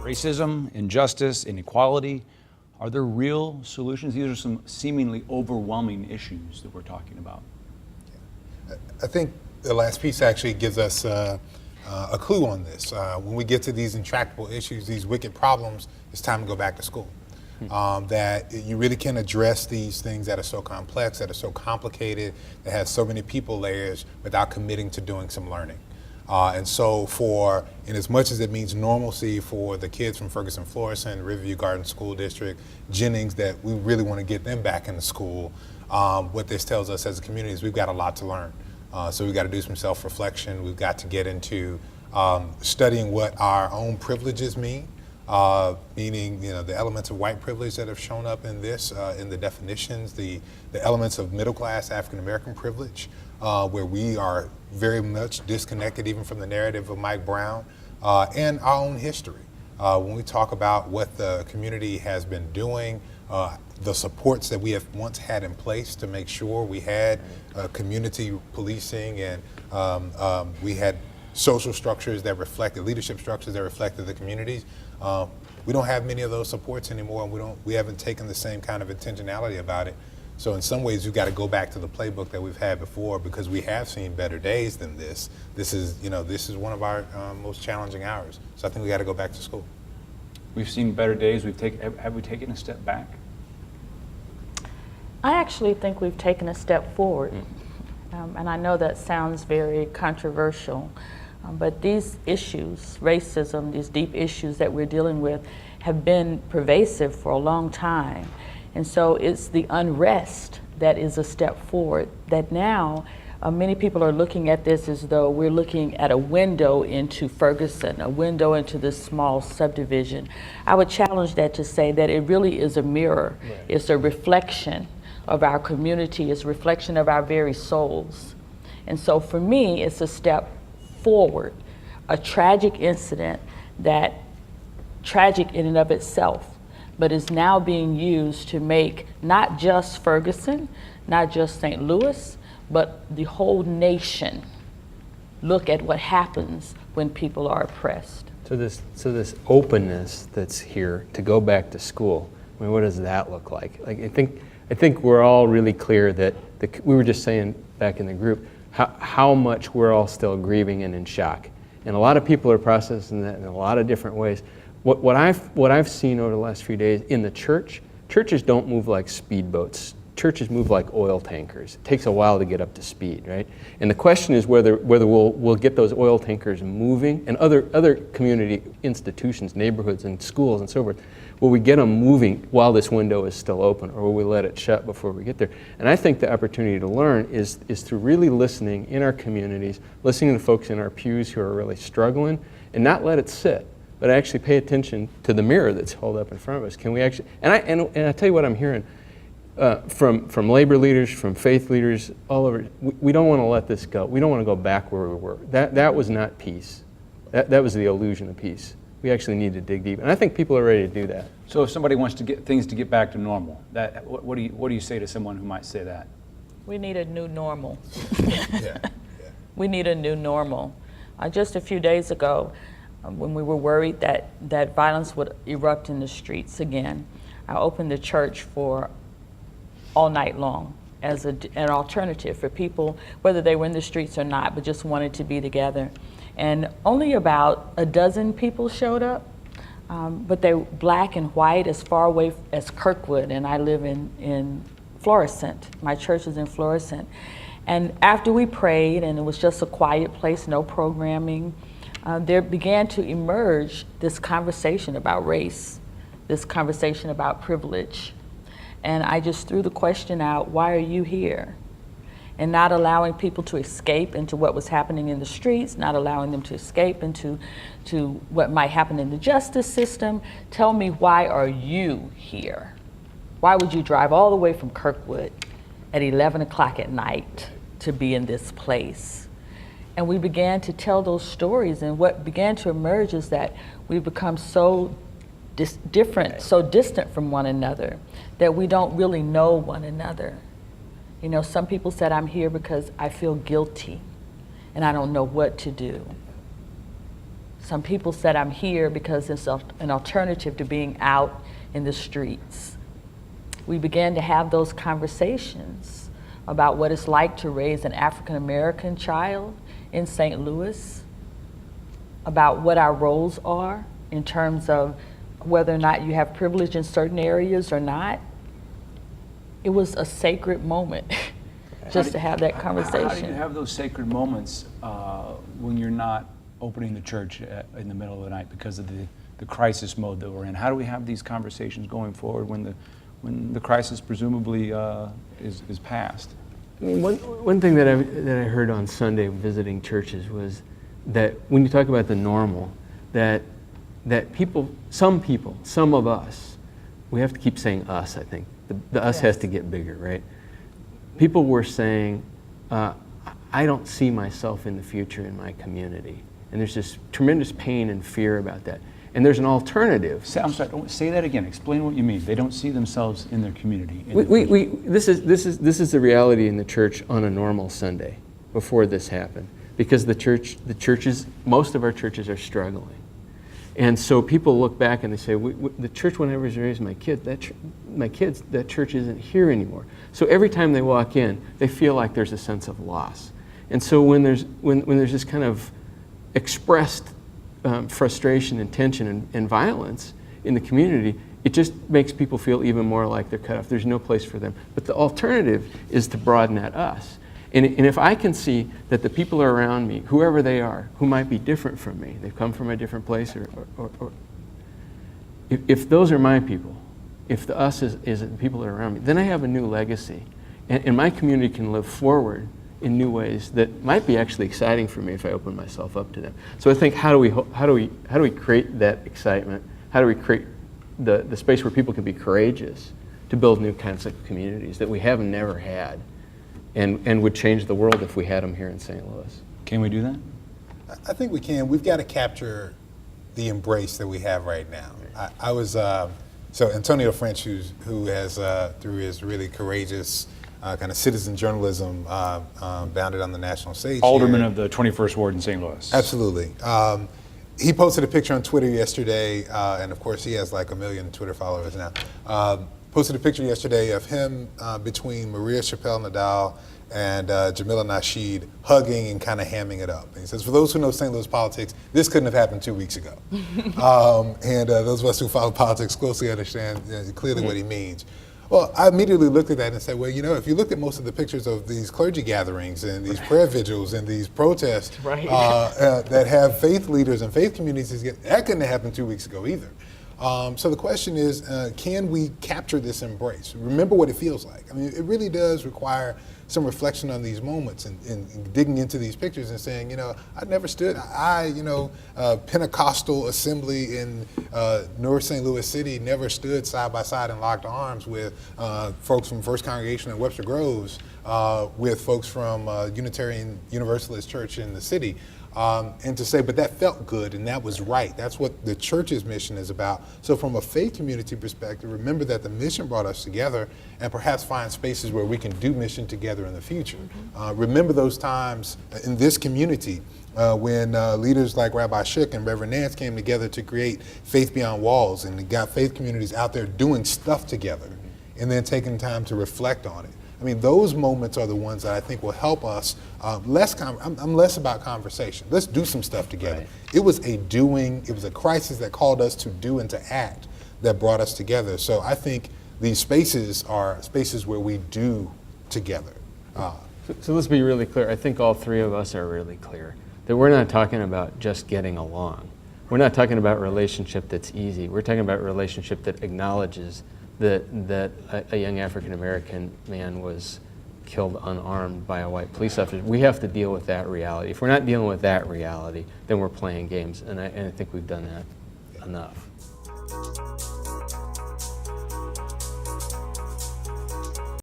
Racism, injustice, inequality, are there real solutions? These are some seemingly overwhelming issues that we're talking about. I think the last piece actually gives us a clue on this. When we get to these intractable issues, these wicked problems, it's time to go back to school. That you really can address these things that are so complex, that are so complicated, that have so many people layers without committing to doing some learning. And so in as much as it means normalcy for the kids from Ferguson Florissant, Riverview Garden School District, Jennings, that we really want to get them back into school, what this tells us as a community is we've got a lot to learn. So we've got to do some self-reflection. We've got to get into studying what our own privileges mean, meaning the elements of white privilege that have shown up in this, in the definitions, the elements of middle-class African-American privilege, where we are very much disconnected even from the narrative of Mike Brown, and our own history. When we talk about what the community has been doing, the supports that we have once had in place to make sure we had community policing and we had social structures that reflected, leadership structures that reflected the communities. We don't have many of those supports anymore, and we haven't taken the same kind of intentionality about it. So in some ways, we've got to go back to the playbook that we've had before, because we have seen better days than this. This is one of our most challenging hours. So I think we got to go back to school. We've seen better days. Have we taken a step back? I actually think we've taken a step forward. And I know that sounds very controversial, but these issues, racism, these deep issues that we're dealing with, have been pervasive for a long time. And so it's the unrest that is a step forward, that now many people are looking at this as though we're looking at a window into Ferguson, a window into this small subdivision. I would challenge that to say that it really is a mirror. Right. It's a reflection of our community, it's a reflection of our very souls. And so for me, it's a step forward, a tragic incident that, tragic in and of itself, but is now being used to make not just Ferguson, not just St. Louis, but the whole nation look at what happens when people are oppressed. So this openness that's here to go back to school, I mean, what does that look like? I think we're all really clear that we were just saying back in the group how much we're all still grieving and in shock, and a lot of people are processing that in a lot of different ways. What I've seen over the last few days in the churches don't move like speedboats. Churches move like oil tankers. It takes a while to get up to speed, right? And the question is whether we'll get those oil tankers moving, and other community institutions, neighborhoods and schools and so forth. Will we get them moving while this window is still open, or will we let it shut before we get there? And I think the opportunity to learn is through really listening in our communities, listening to folks in our pews who are really struggling, and not let it sit, but actually pay attention to the mirror that's held up in front of us. Can we actually, and I tell you what I'm hearing from labor leaders, from faith leaders, all over, we don't want to let this go. We don't want to go back where we were. That was not peace. That was the illusion of peace. We actually need to dig deep, and I think people are ready to do that. So if somebody wants to get things to get back to normal, what do you say to someone who might say that? We need a new normal. Yeah. We need a new normal. Just a few days ago, when we were worried that violence would erupt in the streets again, I opened the church for all night long as an alternative for people, whether they were in the streets or not, but just wanted to be together. And only about a dozen people showed up, but they were black and white, as far away as Kirkwood, and I live in Florissant. My church is in Florissant. And after we prayed, and it was just a quiet place, no programming, there began to emerge this conversation about race, this conversation about privilege. And I just threw the question out, why are you here? And not allowing people to escape into what was happening in the streets, not allowing them to escape into what might happen in the justice system. Tell me, why are you here? Why would you drive all the way from Kirkwood at 11 o'clock at night to be in this place? And we began to tell those stories, and what began to emerge is that we've become so different, so distant from one another, that we don't really know one another. You know, some people said, I'm here because I feel guilty. and I don't know what to do. Some people said I'm here because it's an alternative to being out in the streets. We began to have those conversations about what it's like to raise an African American child in St. Louis, about what our roles are in terms of whether or not you have privilege in certain areas or not. It was a sacred moment just to have that conversation. How do you have those sacred moments when you're not opening the church in the middle of the night because of the crisis mode that we're in? How do we have these conversations going forward when the crisis presumably is past? I mean, one thing that I heard on Sunday visiting churches was that when you talk about the normal, that some of us, we have to keep saying us, I think. The us has to get bigger, right? People were saying, I don't see myself in the future in my community. And there's this tremendous pain and fear about that. And there's an alternative. I'm sorry, say that again. Explain what you mean. They don't see themselves in their community. This is the reality in the church on a normal Sunday before this happened, because most of our churches are struggling. And so people look back and they say, the church when I was raising my kids, that church isn't here anymore. So every time they walk in, they feel like there's a sense of loss. And so when there's this kind of expressed frustration and tension and violence in the community, it just makes people feel even more like they're cut off. There's no place for them. But the alternative is to broaden at us. And if I can see that the people around me, whoever they are, who might be different from me, they've come from a different place, or if those are my people, if the us is the people that are around me, then I have a new legacy. And my community can live forward in new ways that might be actually exciting for me if I open myself up to them. So I think how do we create that excitement? How do we create the space where people can be courageous to build new kinds of communities that we have never had? And would change the world if we had them here in St. Louis. Can we do that? I think we can. We've got to capture the embrace that we have right now. I was, so Antonio French, who has, through his really courageous kind of citizen journalism, bounded on the national stage. Alderman here. of the 21st Ward in St. Louis. Absolutely. He posted a picture on Twitter yesterday, and of course he has like 1 million Twitter followers now. Posted a picture yesterday of him between Maria Chappelle-Nadal and Jamila Nasheed hugging and kind of hamming it up. And he says, for those who know St. Louis politics, this couldn't have happened 2 weeks ago. And those of us who follow politics closely understand clearly what he means. Well, I immediately looked at that and said, well, you know, if you look at most of the pictures of these clergy gatherings and these prayer vigils and these protests that have faith leaders and faith communities, that couldn't have happened 2 weeks ago either. So the question is, can we capture this embrace? Remember what it feels like. I mean, it really does require some reflection on these moments and digging into these pictures and saying, you know, I never stood, Pentecostal assembly in North St. Louis City never stood side by side and locked arms with folks from First Congregation in Webster Groves, with folks from Unitarian Universalist Church in the city. And to say, but that felt good and that was right. That's what the church's mission is about. So from a faith community perspective, remember that the mission brought us together and perhaps find spaces where we can do mission together in the future. Remember those times in this community when leaders like Rabbi Shook and Reverend Nance came together to create Faith Beyond Walls and got faith communities out there doing stuff together and then taking time to reflect on it. I mean, those moments are the ones that I think will help us. I'm less about conversation. Let's do some stuff together. Right. It was a crisis that called us to do and to act that brought us together. So I think these spaces are spaces where we do together. So let's be really clear. I think all three of us are really clear that we're not talking about just getting along. We're not talking about a relationship that's easy. We're talking about a relationship that acknowledges that a young African-American man was killed unarmed by a white police officer. We have to deal with that reality. If we're not dealing with that reality, then we're playing games, and I think we've done that enough.